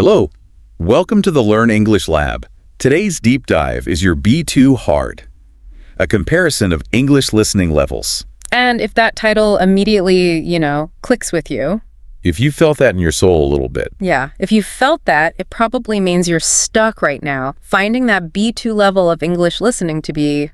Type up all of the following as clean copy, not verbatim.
Hello. Welcome to the Learn English Lab. Today's deep dive is your B2 Hard, a comparison of English listening levels. And if that title immediately, clicks with you. If you felt that in your soul a little bit. Yeah, if you felt that, it probably means you're stuck right now, finding that B2 level of English listening to be,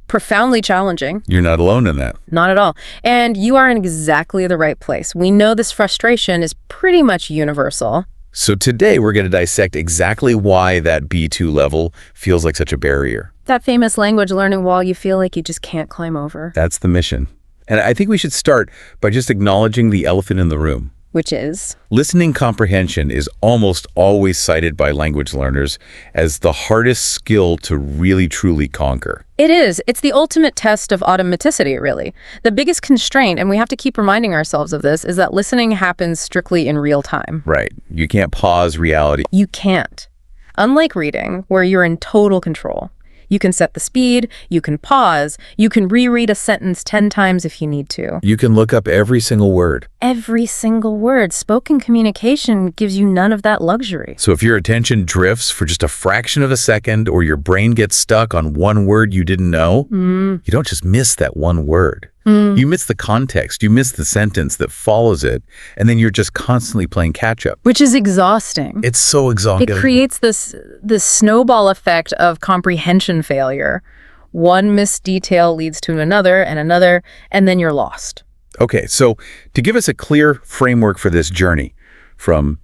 profoundly challenging. You're not alone in that. Not at all. And you are in exactly the right place. We know this frustration is pretty much universal. So today we're going to dissect exactly why that B2 level feels like such a barrier. That famous language learning wall you feel like you just can't climb over. That's the mission. And I think we should start by just acknowledging the elephant in the room. Which is? Listening comprehension is almost always cited by language learners as the hardest skill to really truly conquer. It is. It's the ultimate test of automaticity, really. The biggest constraint, and we have to keep reminding ourselves of this, is that listening happens strictly in real time. Right. You can't pause reality. You can't. Unlike reading, where you're in total control. You can set the speed, you can pause, you can reread a sentence 10 times if you need to. You can look up every single word. Every single word. Spoken communication gives you none of that luxury. So if your attention drifts for just a fraction of a second or your brain gets stuck on one word you didn't know, you don't just miss that one word. You miss the context, you miss the sentence that follows it, and then you're just constantly playing catch-up. Which is exhausting. It's so exhausting. It creates this snowball effect of comprehension failure. One missed detail leads to another, and then you're lost. Okay, so to give us a clear framework for this journey, from,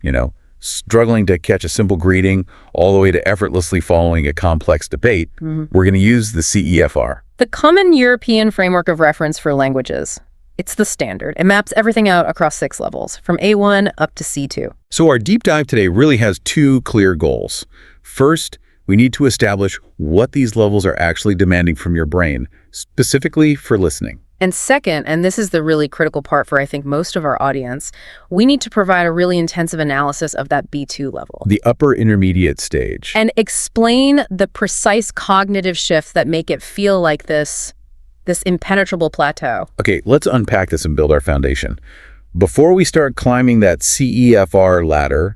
struggling to catch a simple greeting all the way to effortlessly following a complex debate, we're going to use the CEFR. The Common European Framework of Reference for Languages. It's the standard. It maps everything out across 6 levels, from A1 up to C2. So our deep dive today really has 2 clear goals. First, we need to establish what these levels are actually demanding from your brain, specifically for listening. And second, and this is the really critical part for I think most of our audience, we need to provide a really intensive analysis of that B2 level. The upper intermediate stage. And explain the precise cognitive shifts that make it feel like this impenetrable plateau. Okay, let's unpack this and build our foundation. Before we start climbing that CEFR ladder,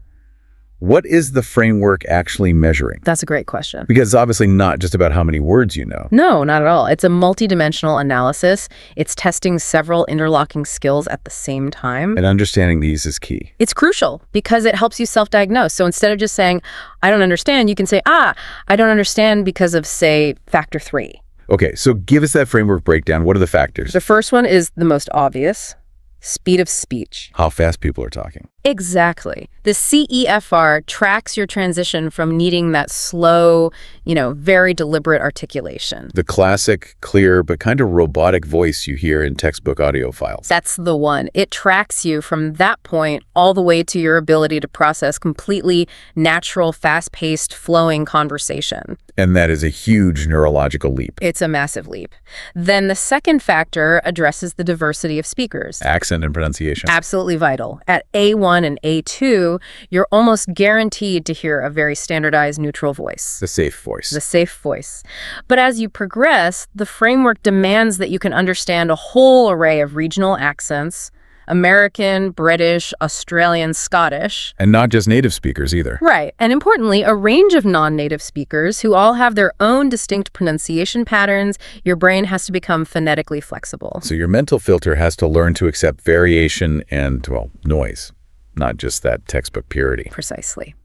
what is the framework actually measuring? That's a great question. Because it's obviously not just about how many words you know. No, not at all. It's a multidimensional analysis. It's testing several interlocking skills at the same time. And understanding these is key. It's crucial because it helps you self-diagnose. So instead of just saying, I don't understand, you can say, I don't understand because of, say, factor 3. Okay, so give us that framework breakdown. What are the factors? The first one is the most obvious. Speed of speech. How fast people are talking. Exactly. The CEFR tracks your transition from needing that slow, very deliberate articulation. The classic, clear, but kind of robotic voice you hear in textbook audio files. That's the one. It tracks you from that point all the way to your ability to process completely natural, fast-paced, flowing conversation. And that is a huge neurological leap. It's a massive leap. Then the second factor addresses the diversity of speakers. Accent and pronunciation. Absolutely vital. At A1 and A2, you're almost guaranteed to hear a very standardized neutral voice. The safe voice. The safe voice. But as you progress, the framework demands that you can understand a whole array of regional accents, American, British, Australian, Scottish. And not just native speakers either. Right. And importantly, a range of non-native speakers who all have their own distinct pronunciation patterns. Your brain has to become phonetically flexible. So your mental filter has to learn to accept variation and, noise, not just that textbook purity. Precisely.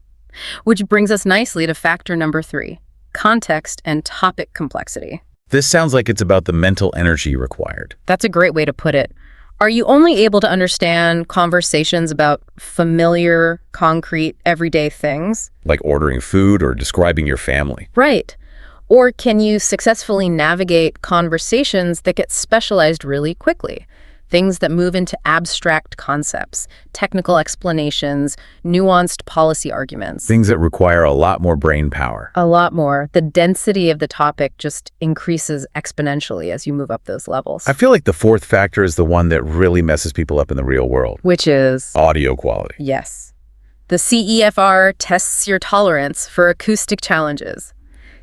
Which brings us nicely to factor number 3, context and topic complexity. This sounds like it's about the mental energy required. That's a great way to put it. Are you only able to understand conversations about familiar, concrete, everyday things? Like ordering food or describing your family. Right. Or can you successfully navigate conversations that get specialized really quickly? Things that move into abstract concepts, technical explanations, nuanced policy arguments. Things that require a lot more brain power. A lot more. The density of the topic just increases exponentially as you move up those levels. I feel like the fourth factor is the one that really messes people up in the real world. Which is? Audio quality. Yes. The CEFR tests your tolerance for acoustic challenges.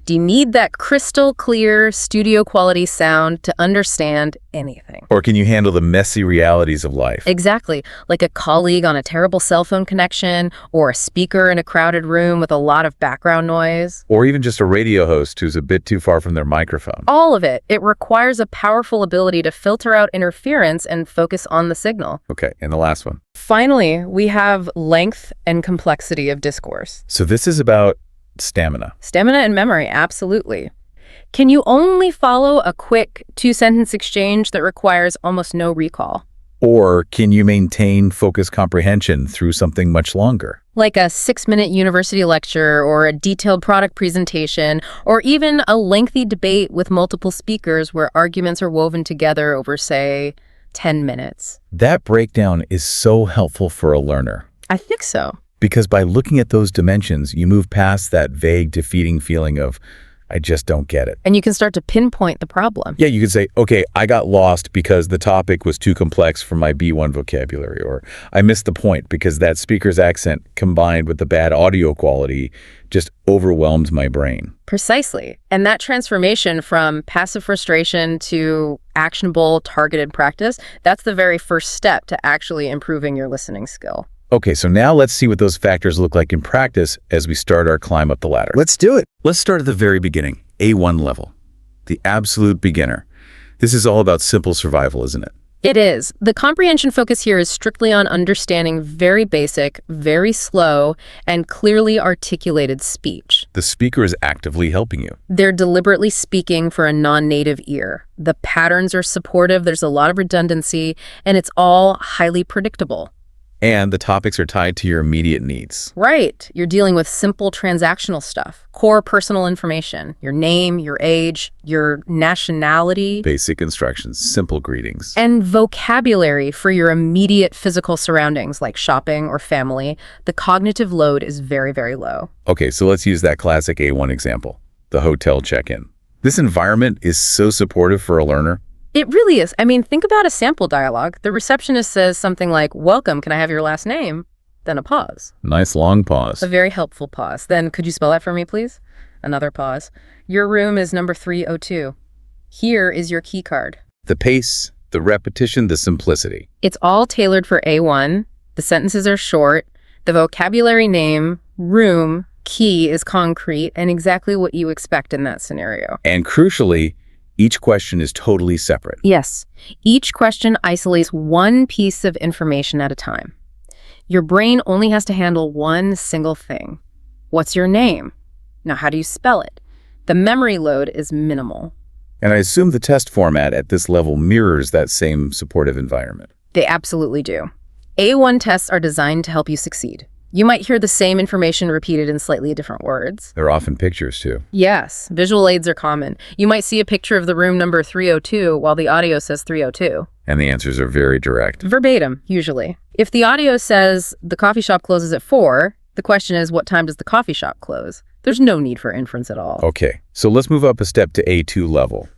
Do you need that crystal clear studio quality sound to understand anything? Or can you handle the messy realities of life? Exactly, like a colleague on a terrible cell phone connection, or a speaker in a crowded room with a lot of background noise. Or even just a radio host who's a bit too far from their microphone. All of it. It requires a powerful ability to filter out interference and focus on the signal. Okay, and the last one. Finally, we have length and complexity of discourse. So this is about stamina. Stamina and memory, absolutely. Can you only follow a quick two-sentence exchange that requires almost no recall? Or can you maintain focused comprehension through something much longer? Like a 6-minute university lecture or a detailed product presentation, or even a lengthy debate with multiple speakers where arguments are woven together over, say, 10 minutes. That breakdown is so helpful for a learner. I think so. Because by looking at those dimensions, you move past that vague, defeating feeling of, I just don't get it. And you can start to pinpoint the problem. Yeah, you could say, okay, I got lost because the topic was too complex for my B1 vocabulary, or I missed the point because that speaker's accent combined with the bad audio quality just overwhelmed my brain. Precisely. And that transformation from passive frustration to actionable, targeted practice, that's the very first step to actually improving your listening skill. Okay, so now let's see what those factors look like in practice as we start our climb up the ladder. Let's do it. Let's start at the very beginning, A1 level, the absolute beginner. This is all about simple survival, isn't it? It is. The comprehension focus here is strictly on understanding very basic, very slow, and clearly articulated speech. The speaker is actively helping you. They're deliberately speaking for a non-native ear. The patterns are supportive, there's a lot of redundancy, and it's all highly predictable. And the topics are tied to your immediate needs. Right. You're dealing with simple transactional stuff, core personal information, your name, your age, your nationality. Basic instructions, simple greetings. And vocabulary for your immediate physical surroundings like shopping or family. The cognitive load is very, very low. Okay, so let's use that classic A1 example, the hotel check-in. This environment is so supportive for a learner. It really is. I mean, think about a sample dialogue. The receptionist says something like, "Welcome, can I have your last name?" Then a pause. Nice long pause. A very helpful pause. Then, "Could you spell that for me, please?" Another pause. "Your room is number 302. Here is your key card." The pace, the repetition, the simplicity. It's all tailored for A1. The sentences are short. The vocabulary name, room, key is concrete and exactly what you expect in that scenario. And crucially, each question is totally separate. Yes. Each question isolates one piece of information at a time. Your brain only has to handle one single thing. What's your name? Now, how do you spell it? The memory load is minimal. And I assume the test format at this level mirrors that same supportive environment. They absolutely do. A1 tests are designed to help you succeed. You might hear the same information repeated in slightly different words. There are often pictures, too. Yes, visual aids are common. You might see a picture of the room number 302 while the audio says 302. And the answers are very direct. Verbatim, usually. If the audio says the coffee shop closes at 4, the question is, what time does the coffee shop close? There's no need for inference at all. Okay, so let's move up a step to A2 level.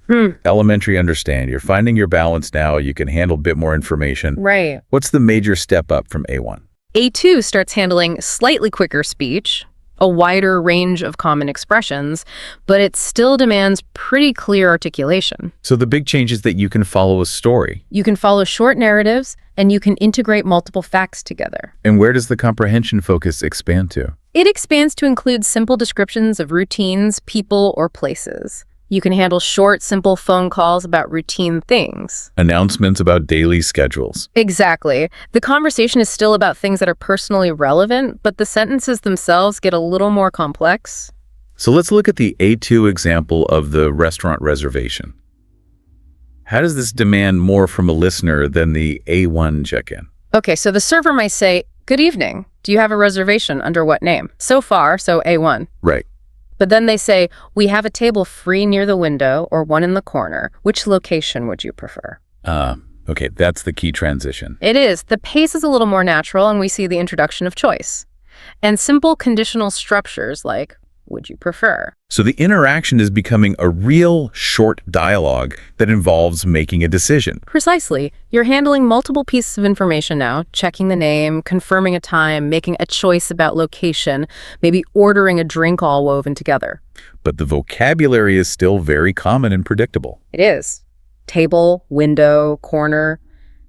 Elementary understand. You're finding your balance now. You can handle a bit more information. Right. What's the major step up from A1? A2 starts handling slightly quicker speech, a wider range of common expressions, but it still demands pretty clear articulation. So the big change is that you can follow a story. You can follow short narratives, and you can integrate multiple facts together. And where does the comprehension focus expand to? It expands to include simple descriptions of routines, people, or places. You can handle short, simple phone calls about routine things. Announcements about daily schedules. Exactly. The conversation is still about things that are personally relevant, but the sentences themselves get a little more complex. So let's look at the A2 example of the restaurant reservation. How does this demand more from a listener than the A1 check-in? Okay, so the server might say, "Good evening. Do you have a reservation under what name?" So far, so A1. Right. But then they say, "We have a table free near the window or one in the corner. Which location would you prefer?" Okay, that's the key transition. It is. The pace is a little more natural, and we see the introduction of choice. And simple conditional structures like, would you prefer? So the interaction is becoming a real short dialogue that involves making a decision. Precisely. You're handling multiple pieces of information now, checking the name, confirming a time, making a choice about location, maybe ordering a drink all woven together. But the vocabulary is still very common and predictable. It is. Table, window, corner.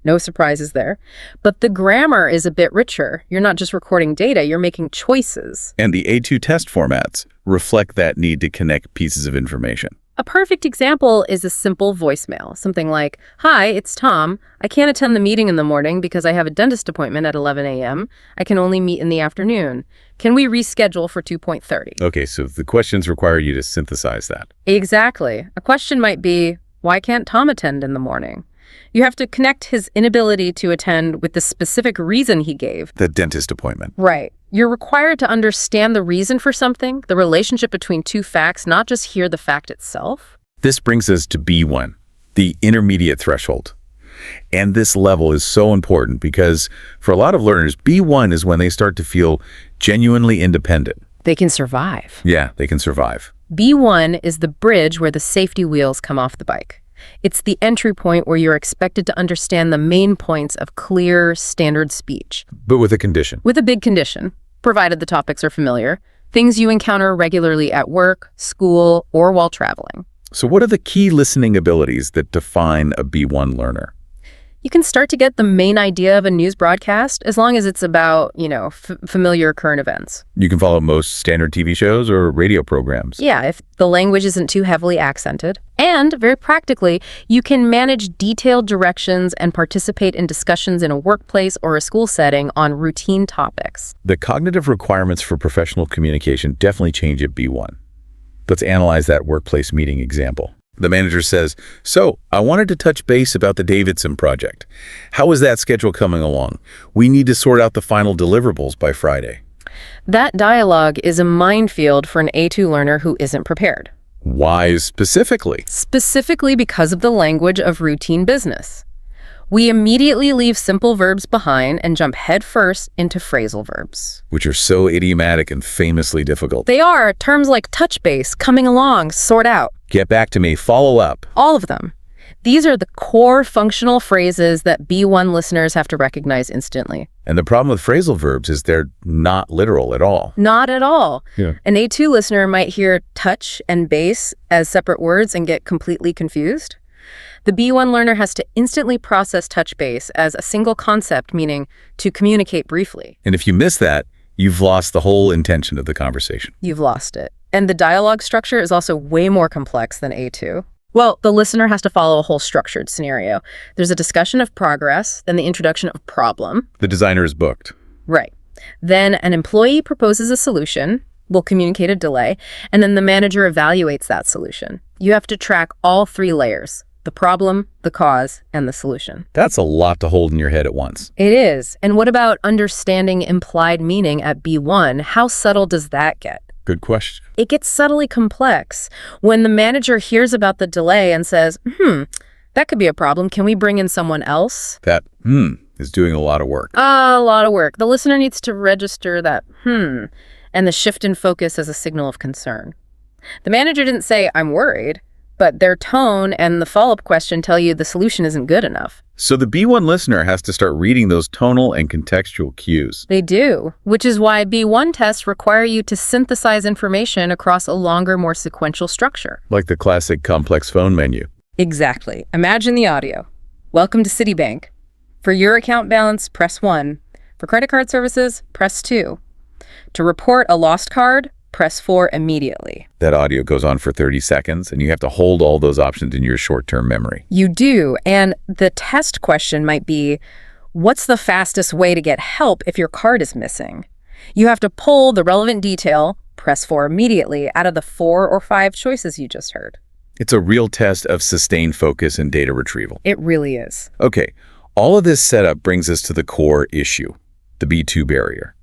No surprises there. But the grammar is a bit richer. You're not just recording data, you're making choices. And the A2 test formats reflect that need to connect pieces of information. A perfect example is a simple voicemail. Something like, "Hi, it's Tom. I can't attend the meeting in the morning because I have a dentist appointment at 11 a.m. I can only meet in the afternoon. Can we reschedule for 2:30? Okay, so the questions require you to synthesize that. Exactly. A question might be, why can't Tom attend in the morning? You have to connect his inability to attend with the specific reason he gave. The dentist appointment. Right. You're required to understand the reason for something, the relationship between two facts, not just hear the fact itself. This brings us to B1, the intermediate threshold. And this level is so important because for a lot of learners, B1 is when they start to feel genuinely independent. They can survive. Yeah, they can survive. B1 is the bridge where the safety wheels come off the bike. It's the entry point where you're expected to understand the main points of clear, standard speech. But with a condition. With a big condition, provided the topics are familiar, things you encounter regularly at work, school, or while traveling. So what are the key listening abilities that define a B1 learner? You can start to get the main idea of a news broadcast as long as it's about, familiar current events. You can follow most standard TV shows or radio programs. Yeah, if the language isn't too heavily accented. And, very practically, you can manage detailed directions and participate in discussions in a workplace or a school setting on routine topics. The cognitive requirements for professional communication definitely change at B1. Let's analyze that workplace meeting example. The manager says, "So, I wanted to touch base about the Davidson project. How is that schedule coming along? We need to sort out the final deliverables by Friday." That dialogue is a minefield for an A2 learner who isn't prepared. Why specifically? Specifically because of the language of routine business. We immediately leave simple verbs behind and jump headfirst into phrasal verbs. Which are so idiomatic and famously difficult. They are terms like touch base, coming along, sort out. Get back to me, follow up. All of them. These are the core functional phrases that B1 listeners have to recognize instantly. And the problem with phrasal verbs is they're not literal at all. Not at all. Yeah. An A2 listener might hear touch and base as separate words and get completely confused. The B1 learner has to instantly process touch base as a single concept, meaning to communicate briefly. And if you miss that, you've lost the whole intention of the conversation. You've lost it. And the dialogue structure is also way more complex than A2. Well, the listener has to follow a whole structured scenario. There's a discussion of progress, then the introduction of problem. The designer is booked. Right. Then an employee proposes a solution, will communicate a delay, and then the manager evaluates that solution. You have to track all three layers: the problem, the cause, and the solution. That's a lot to hold in your head at once. It is. And what about understanding implied meaning at B1? How subtle does that get? Good question. It gets subtly complex. When the manager hears about the delay and says, that could be a problem. Can we bring in someone else? That, is doing a lot of work. A lot of work. The listener needs to register that, and the shift in focus as a signal of concern. The manager didn't say, "I'm worried," but their tone and the follow-up question tell you the solution isn't good enough. So the B1 listener has to start reading those tonal and contextual cues. They do, which is why B1 tests require you to synthesize information across a longer, more sequential structure. Like the classic complex phone menu. Exactly. Imagine the audio. Welcome to Citibank. For your account balance, press 1. For credit card services, press 2. To report a lost card, press 4 immediately. That audio goes on for 30 seconds, and you have to hold all those options in your short-term memory. You do, and the test question might be, what's the fastest way to get help if your card is missing? You have to pull the relevant detail, press 4 immediately, out of the 4 or 5 choices you just heard. It's a real test of sustained focus and data retrieval. It really is. Okay, all of this setup brings us to the core issue, the B2 barrier.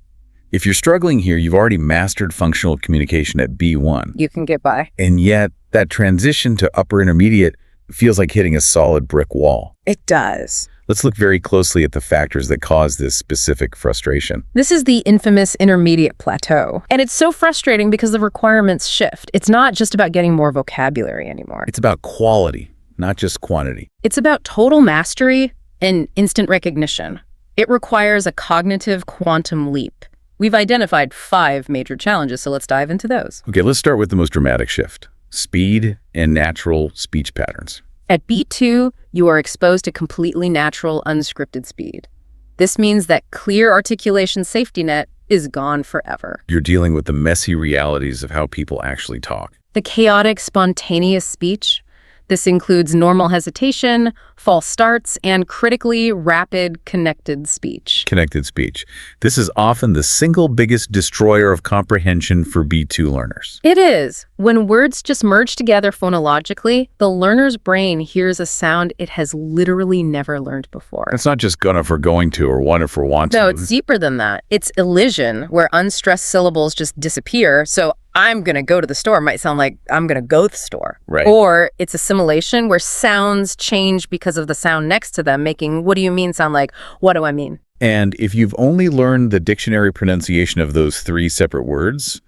If you're struggling here, you've already mastered functional communication at B1. You can get by. And yet, that transition to upper intermediate feels like hitting a solid brick wall. It does. Let's look very closely at the factors that cause this specific frustration. This is the infamous intermediate plateau. And it's so frustrating because the requirements shift. It's not just about getting more vocabulary anymore. It's about quality, not just quantity. It's about total mastery and instant recognition. It requires a cognitive quantum leap. We've identified 5 major challenges, so let's dive into those. Okay, let's start with the most dramatic shift: speed and natural speech patterns. At B2, you are exposed to completely natural, unscripted speed. This means that clear articulation safety net is gone forever. You're dealing with the messy realities of how people actually talk. The chaotic, spontaneous speech. This includes normal hesitation, false starts, and critically rapid connected speech. Connected speech. This is often the single biggest destroyer of comprehension for B2 learners. It is. When words just merge together phonologically, the learner's brain hears a sound it has literally never learned before. It's not just gonna for going to or want for want to. No, it's deeper than that. It's elision, where unstressed syllables just disappear. So I'm going to go to the store might sound like I'm going to go to the store. Right. Or it's assimilation, where sounds change because of the sound next to them, making what do you mean sound like what do I mean? And if you've only learned the dictionary pronunciation of those 3 separate words,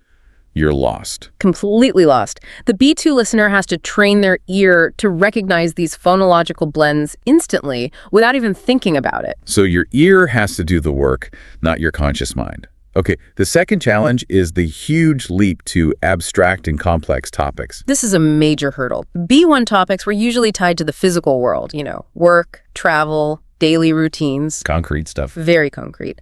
you're lost. Completely lost. The B2 listener has to train their ear to recognize these phonological blends instantly without even thinking about it. So your ear has to do the work, not your conscious mind. Okay, the second challenge is the huge leap to abstract and complex topics. This is a major hurdle. B1 topics were usually tied to the physical world, work, travel, daily routines. Concrete stuff. Very concrete.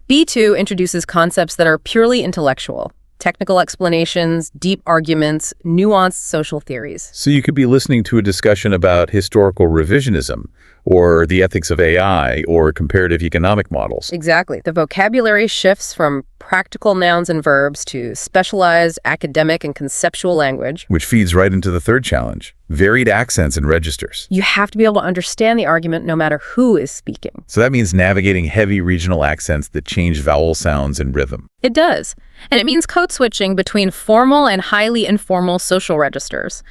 B2 introduces concepts that are purely intellectual. Technical explanations, deep arguments, nuanced social theories. So you could be listening to a discussion about historical revisionism, or the ethics of AI, or comparative economic models. Exactly. The vocabulary shifts from practical nouns and verbs to specialized academic and conceptual language. Which feeds right into the third challenge: varied accents and registers. You have to be able to understand the argument no matter who is speaking. So that means navigating heavy regional accents that change vowel sounds and rhythm. It does. And it means code switching between formal and highly informal social registers.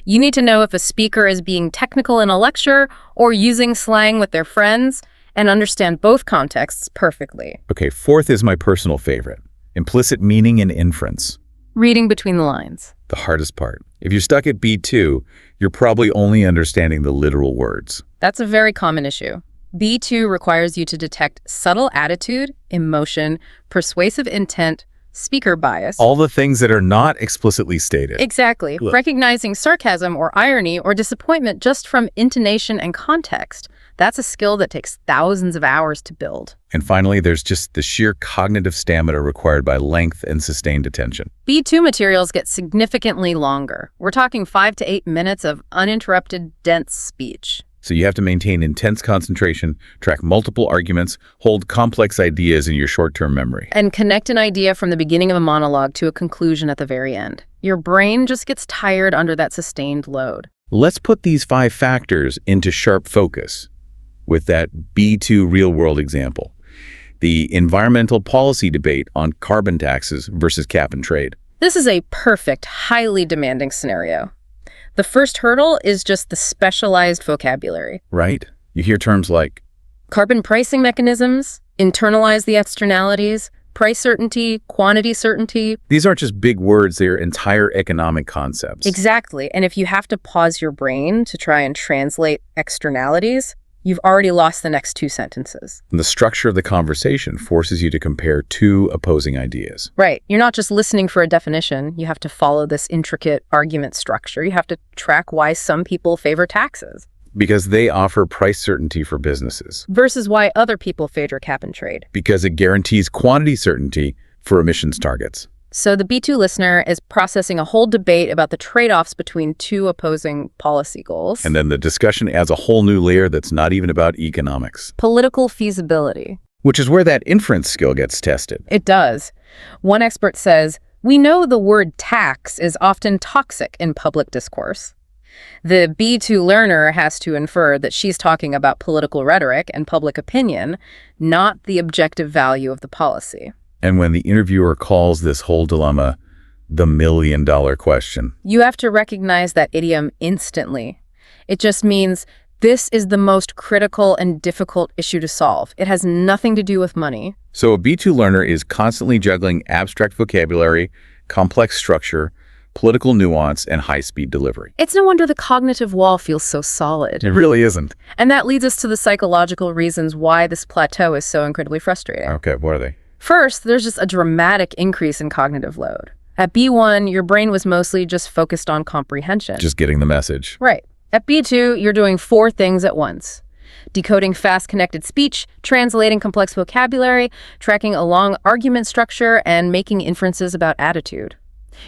You need to know if a speaker is being technical in a lecture or using slang with their friends, and understand both contexts perfectly. Okay, fourth is my personal favorite: implicit meaning and inference. Reading between the lines. The hardest part. If you're stuck at B2, you're probably only understanding the literal words. That's a very common issue. B2 requires you to detect subtle attitude, emotion, persuasive intent, speaker bias. All the things that are not explicitly stated. Exactly. Look. Recognizing sarcasm or irony or disappointment just from intonation and context. That's a skill that takes thousands of hours to build. And finally, there's just the sheer cognitive stamina required by length and sustained attention. B2 materials get significantly longer. We're talking 5 to 8 minutes of uninterrupted, dense speech. So you have to maintain intense concentration, track multiple arguments, hold complex ideas in your short-term memory. And connect an idea from the beginning of a monologue to a conclusion at the very end. Your brain just gets tired under that sustained load. Let's put these 5 factors into sharp focus with that B2 real-world example: the environmental policy debate on carbon taxes versus cap and trade. This is a perfect, highly demanding scenario. The first hurdle is just the specialized vocabulary. Right? You hear terms like Carbon pricing mechanisms, internalize the externalities, price certainty, quantity certainty. these aren't just big words, they are entire economic concepts. Exactly. And if you have to pause your brain to try and translate externalities, you've already lost the next 2 sentences. And the structure of the conversation forces you to compare 2 opposing ideas. Right. You're not just listening for a definition. You have to follow this intricate argument structure. You have to track why some people favor taxes Because they offer price certainty for businesses. versus why other people favor cap and trade. Because it guarantees quantity certainty for emissions targets. So the B2 listener is processing a whole debate about the trade-offs between 2 opposing policy goals. And then the discussion adds a whole new layer that's not even about economics, Political feasibility. which is where that inference skill gets tested. It does. One expert says, we know the word tax is often toxic in public discourse. The B2 learner has to infer that she's talking about political rhetoric and public opinion, not the objective value of the policy. And when the interviewer calls this whole dilemma the $1,000,000 question, You have to recognize that idiom instantly. It just means This is the most critical and difficult issue to solve. It has nothing to do with money. So a B2 learner is constantly juggling abstract vocabulary, complex structure, political nuance, and high-speed delivery. It's no wonder the cognitive wall feels so solid. It really isn't. And that leads us to the psychological reasons why this plateau is so incredibly frustrating. Okay, what are they? First, there's just a dramatic increase in cognitive load. At B1, your brain was mostly just focused on comprehension. Just getting the message. Right. At B2, you're doing 4 things at once. Decoding fast-connected speech, translating complex vocabulary, tracking a long argument structure, and making inferences about attitude.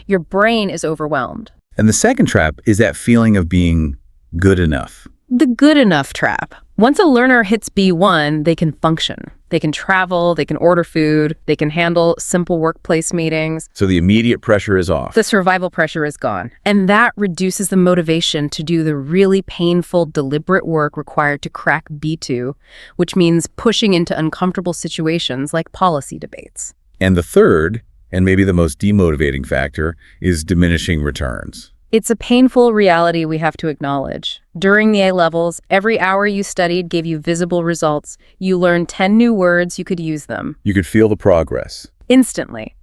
Your brain is overwhelmed. And the second trap is that feeling of being good enough. The good enough trap. Once a learner hits B1, they can function. They can travel, they can order food, they can handle simple workplace meetings. So the immediate pressure is off. The survival pressure is gone. And that reduces the motivation to do the really painful, deliberate work required to crack B2, which means pushing into uncomfortable situations like policy debates. And the third, and maybe the most demotivating factor, is diminishing returns. It's a painful reality we have to acknowledge. During the A-levels, every hour you studied gave you visible results. You learned 10 new words, you could use them. You could feel the progress. Instantly.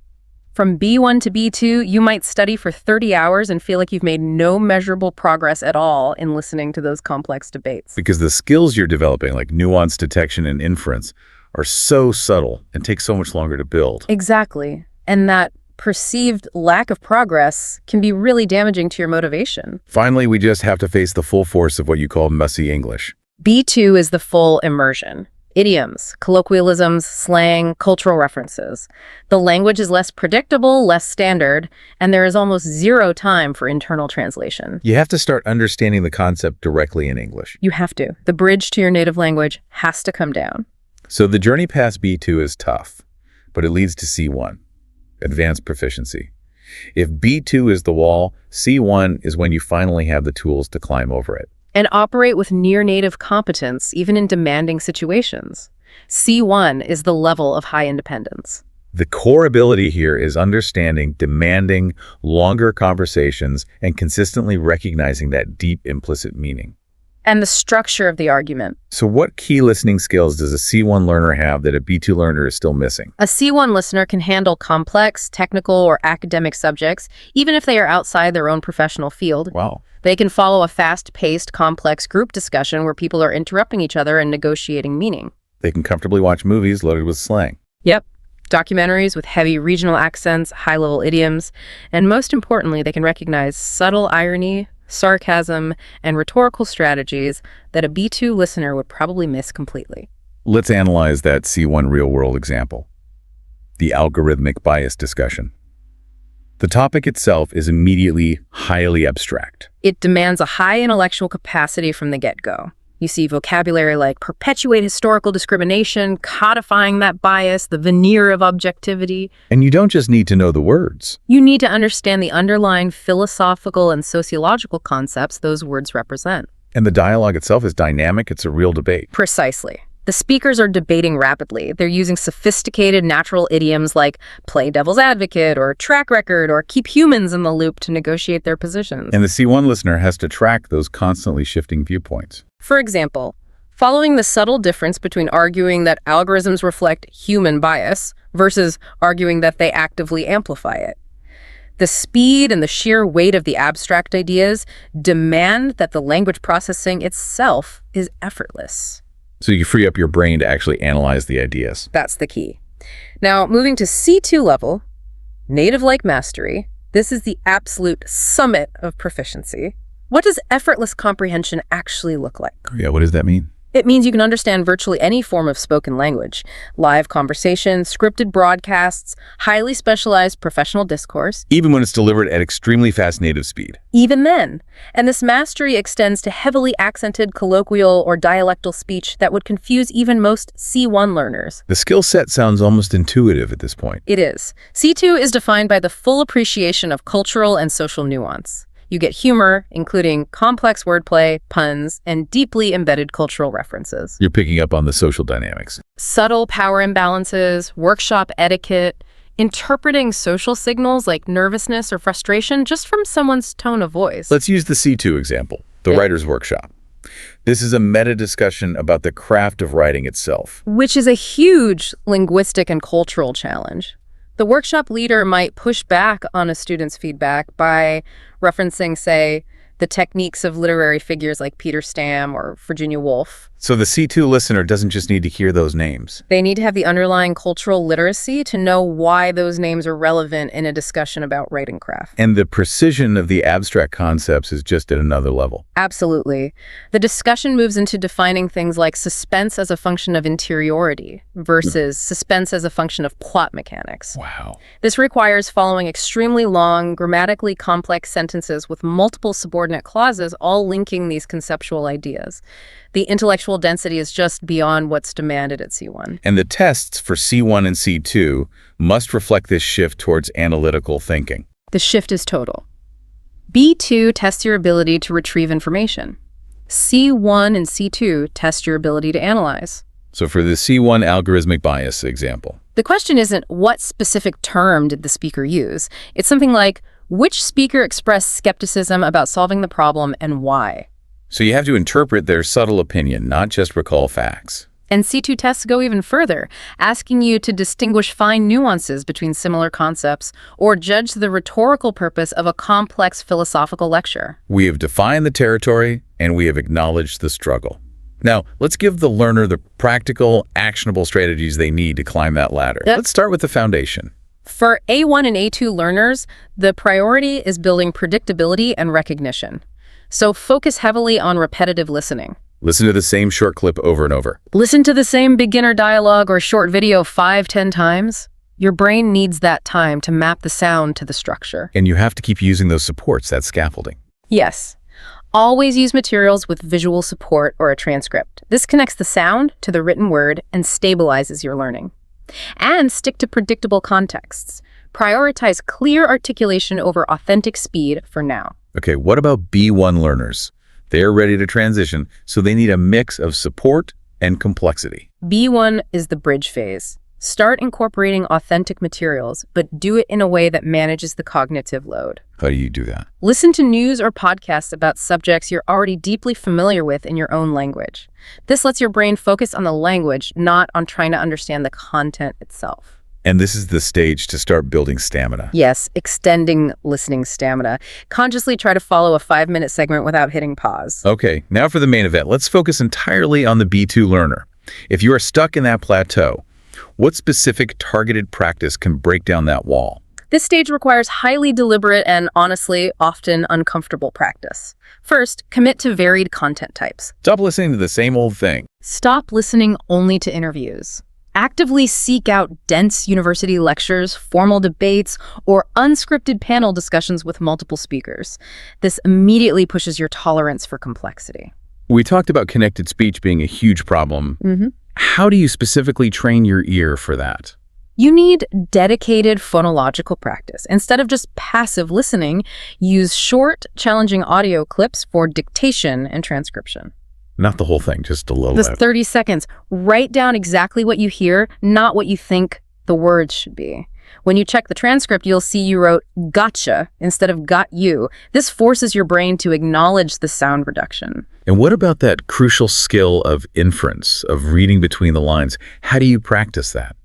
From B1 to B2, you might study for 30 hours and feel like you've made no measurable progress at all in listening to those complex debates. Because the skills you're developing, like nuance detection and inference, are so subtle and take so much longer to build. Exactly. And that perceived lack of progress can be really damaging to your motivation. Finally, we just have to face the full force of what you call messy English. B2 is the full immersion. Idioms, colloquialisms, slang, cultural references. The language is less predictable, less standard, and there is almost zero time for internal translation. You have to start understanding the concept directly in English. You have to. The bridge to your native language has to come down. So the journey past B2 is tough, but it leads to C1. Advanced proficiency. If B2 is the wall, C1 is when you finally have the tools to climb over it. And operate with near-native competence, even in demanding situations. C1 is the level of high independence. The core ability here is understanding, demanding longer conversations, and consistently recognizing that deep implicit meaning. And the structure of the argument. So what key listening skills does a C1 learner have that a B2 learner is still missing? A C1 listener can handle complex, technical, or academic subjects, even if they are outside their own professional field. Wow. They can follow a fast-paced, complex group discussion where people are interrupting each other and negotiating meaning. They can comfortably watch movies loaded with slang. Yep. Documentaries with heavy regional accents, high-level idioms, and most importantly, they can recognize subtle irony, sarcasm, and rhetorical strategies that a B2 listener would probably miss completely. Let's analyze that C1 real-world example. The algorithmic bias discussion. The topic itself is immediately highly abstract. It demands a high intellectual capacity from the get-go. You see vocabulary like perpetuate historical discrimination, codifying that bias, the veneer of objectivity. And you don't just need to know the words. You need to understand the underlying philosophical and sociological concepts those words represent. And the dialogue itself is dynamic. It's a real debate. Precisely. The speakers are debating rapidly. They're using sophisticated natural idioms like play devil's advocate or track record or keep humans in the loop to negotiate their positions. And the C1 listener has to track those constantly shifting viewpoints. For example, following the subtle difference between arguing that algorithms reflect human bias versus arguing that they actively amplify it. The speed and the sheer weight of the abstract ideas demand that the language processing itself is effortless. So you free up your brain to actually analyze the ideas. That's the key. Now, moving to C2 level, native-like mastery, this is the absolute summit of proficiency. What does effortless comprehension actually look like? Yeah, what does that mean? It means you can understand virtually any form of spoken language, live conversation, scripted broadcasts, highly specialized professional discourse. Even when it's delivered at extremely fast native speed. Even then. And this mastery extends to heavily accented colloquial or dialectal speech that would confuse even most C1 learners. The skill set sounds almost intuitive at this point. It is. C2 is defined by the full appreciation of cultural and social nuance. You get humor, including complex wordplay, puns, and deeply embedded cultural references. You're picking up on the social dynamics. Subtle power imbalances, workshop etiquette, interpreting social signals like nervousness or frustration just from someone's tone of voice. Let's use the C2 example, the writer's workshop. This is a meta-discussion about the craft of writing itself. Which is a huge linguistic and cultural challenge. The workshop leader might push back on a student's feedback by referencing, say, the techniques of literary figures like Peter Stam or Virginia Woolf. So the C2 listener doesn't just need to hear those names. They need to have the underlying cultural literacy to know why those names are relevant in a discussion about writing craft. And the precision of the abstract concepts is just at another level. Absolutely. The discussion moves into defining things like suspense as a function of interiority versus suspense as a function of plot mechanics. Wow. This requires following extremely long, grammatically complex sentences with multiple subordinate clauses, all linking these conceptual ideas. The intellectual density is just beyond what's demanded at C1. And the tests for C1 and C2 must reflect this shift towards analytical thinking. The shift is total. B2 tests your ability to retrieve information. C1 and C2 test your ability to analyze. So for the C1 algorithmic bias example, The question isn't what specific term did the speaker use. It's something like, which speaker expressed skepticism about solving the problem and why? so you have to interpret their subtle opinion, not just recall facts. And C2 tests go even further, asking you to distinguish fine nuances between similar concepts or judge the rhetorical purpose of a complex philosophical lecture. We have defined the territory, and we have acknowledged the struggle. Now, let's give the learner the practical, actionable strategies they need to climb that ladder. Yep. Let's start with the foundation. For A1 and A2 learners, the priority is building predictability and recognition. So focus heavily on repetitive listening. Listen to the same short clip over and over. Listen to the same beginner dialogue or short video 5-10 times. Your brain needs that time to map the sound to the structure. And you have to keep using those supports, that scaffolding. Yes. Always use materials with visual support or a transcript. This connects the sound to the written word and stabilizes your learning. And stick to predictable contexts. Prioritize clear articulation over authentic speed for now. Okay, what about B1 learners? They're ready to transition, so they need a mix of support and complexity. B1 is the bridge phase. Start incorporating authentic materials, but do it in a way that manages the cognitive load. How do you do that? Listen to news or podcasts about subjects you're already deeply familiar with in your own language. This lets your brain focus on the language, not on trying to understand the content itself. And this is the stage to start building stamina. Yes, extending listening stamina. Consciously try to follow a 5-minute segment without hitting pause. Okay, now for the main event. Let's focus entirely on the B2 learner. If you are stuck in that plateau, what specific targeted practice can break down that wall? This stage requires highly deliberate and, honestly, often uncomfortable practice. First, commit to varied content types. Stop listening to the same old thing. Stop listening only to interviews. Actively seek out dense university lectures, formal debates, or unscripted panel discussions with multiple speakers. This immediately pushes your tolerance for complexity. We talked about connected speech being a huge problem. How do you specifically train your ear for that? You need dedicated phonological practice. Instead of just passive listening, use short, challenging audio clips for dictation and transcription. Not the whole thing, just a little This bit. 30 seconds. Write down exactly what you hear, not what you think the words should be. When you check the transcript, you'll see you wrote gotcha instead of got you. This forces your brain to acknowledge the sound reduction. And what about that crucial skill of inference, of reading between the lines? How do you practice that?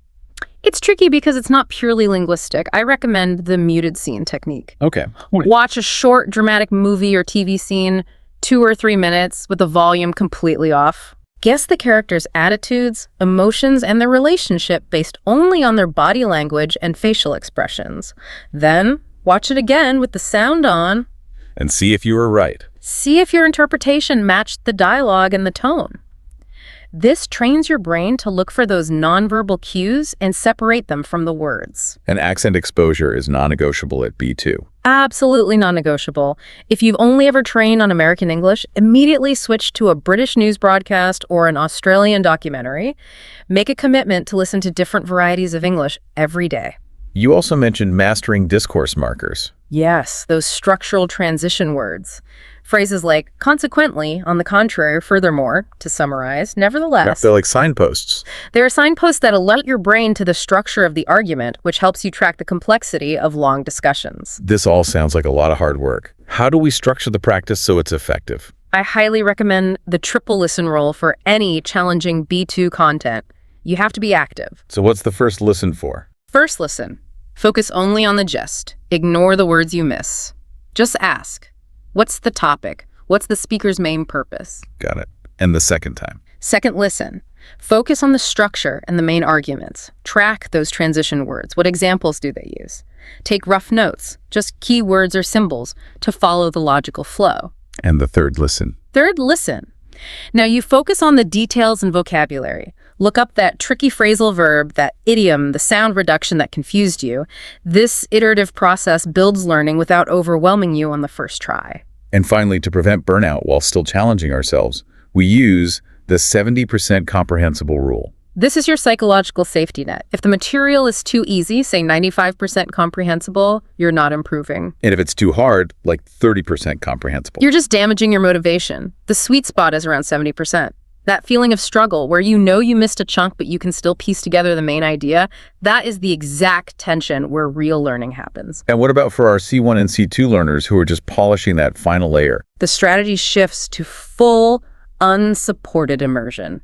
It's tricky because it's not purely linguistic. I recommend the muted scene technique. Okay. Watch a short dramatic movie or TV scene, 2 or 3 minutes, with the volume completely off. Guess the characters' attitudes, emotions, and their relationship based only on their body language and facial expressions. Then, watch it again with the sound on. And see if you were right. See if your interpretation matched the dialogue and the tone. This trains your brain to look for those nonverbal cues and separate them from the words. And accent exposure is non-negotiable at B2. Absolutely non-negotiable. If you've only ever trained on American English, immediately switch to a British news broadcast or an Australian documentary. Make a commitment to listen to different varieties of English every day. You also mentioned mastering discourse markers. Yes, those structural transition words. Phrases like consequently, on the contrary, furthermore, to summarize, nevertheless. They're like signposts. There are signposts that alert your brain to the structure of the argument, which helps you track the complexity of long discussions. This all sounds like a lot of hard work. How do we structure the practice so it's effective? I highly recommend the triple listen rule for any challenging B2 content. You have to be active. So what's the first listen for? First listen. Focus only on the gist. Ignore the words you miss. Just ask, what's the topic? What's the speaker's main purpose? Got it. And the second time? Second listen. Focus on the structure and the main arguments. Track those transition words. What examples do they use? Take rough notes, just key words or symbols, to follow the logical flow. And the third listen? Third listen. Now you focus on the details and vocabulary. Look up that tricky phrasal verb, that idiom, the sound reduction that confused you. This iterative process builds learning without overwhelming you on the first try. And finally, to prevent burnout while still challenging ourselves, we use the 70% comprehensible rule. This is your psychological safety net. If the material is too easy, say 95% comprehensible, you're not improving. And if it's too hard, like 30% comprehensible. You're just damaging your motivation. The sweet spot is around 70%. That feeling of struggle where you know you missed a chunk but you can still piece together the main idea, that is the exact tension where real learning happens. And what about for our C1 and C2 learners who are just polishing that final layer? The strategy shifts to full, unsupported immersion.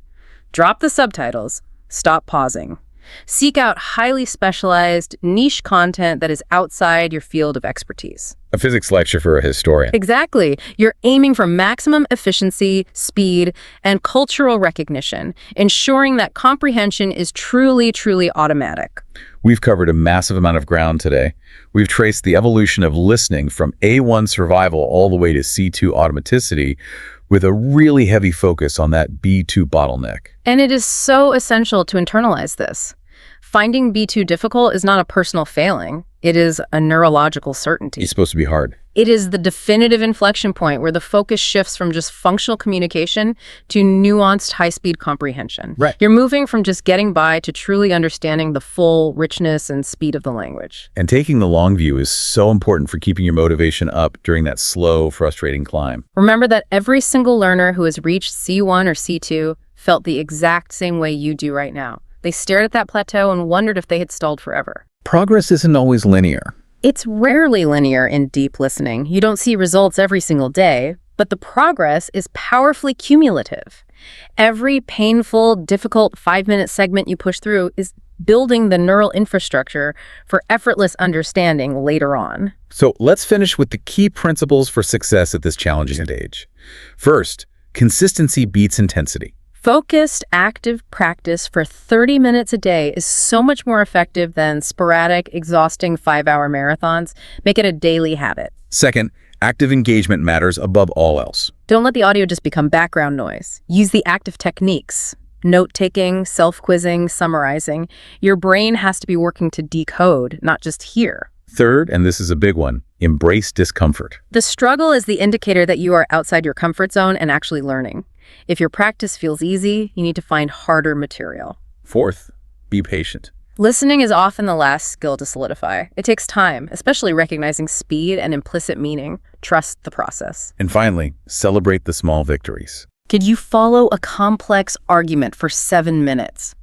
Drop the subtitles, stop pausing. Seek out highly specialized, niche content that is outside your field of expertise. A physics lecture for a historian. Exactly. You're aiming for maximum efficiency, speed, and cultural recognition, ensuring that comprehension is truly, truly automatic. We've covered a massive amount of ground today. We've traced the evolution of listening from A1 survival all the way to C2 automaticity, with a really heavy focus on that B2 bottleneck. And it is so essential to internalize this. Finding B2 difficult is not a personal failing. It is a neurological certainty. It's supposed to be hard. It is the definitive inflection point where the focus shifts from just functional communication to nuanced high-speed comprehension. Right. You're moving from just getting by to truly understanding the full richness and speed of the language. And taking the long view is so important for keeping your motivation up during that slow, frustrating climb. Remember that every single learner who has reached C1 or C2 felt the exact same way you do right now. They stared at that plateau and wondered if they had stalled forever. Progress isn't always linear. It's rarely linear in deep listening. You don't see results every single day, but the progress is powerfully cumulative. Every painful, difficult 5-minute segment you push through is building the neural infrastructure for effortless understanding later on. So let's finish with the key principles for success at this challenging stage. First, consistency beats intensity. Focused, active practice for 30 minutes a day is so much more effective than sporadic, exhausting 5-hour marathons. Make it a daily habit. Second, active engagement matters above all else. Don't let the audio just become background noise. Use the active techniques. Note-taking, self-quizzing, summarizing. Your brain has to be working to decode, not just hear. Third, and this is a big one, embrace discomfort. The struggle is the indicator that you are outside your comfort zone and actually learning. If your practice feels easy, you need to find harder material. Fourth, be patient. Listening is often the last skill to solidify. It takes time, especially recognizing speed and implicit meaning. Trust the process. And finally, celebrate the small victories. Could you follow a complex argument for 7 minutes?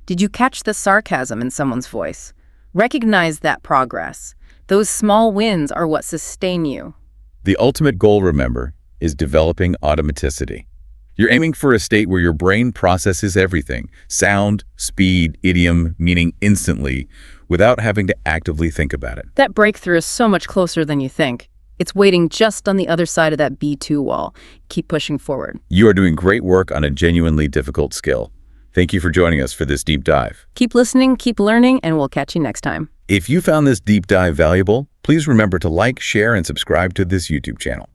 Did you catch the sarcasm in someone's voice? Recognize that progress. Those small wins are what sustain you. The ultimate goal, remember, is developing automaticity. You're aiming for a state where your brain processes everything, sound, speed, idiom, meaning instantly, without having to actively think about it. That breakthrough is so much closer than you think. It's waiting just on the other side of that B2 wall. Keep pushing forward. You are doing great work on a genuinely difficult skill. Thank you for joining us for this deep dive. Keep listening, keep learning, and we'll catch you next time. If you found this deep dive valuable, please remember to like, share, and subscribe to this YouTube channel.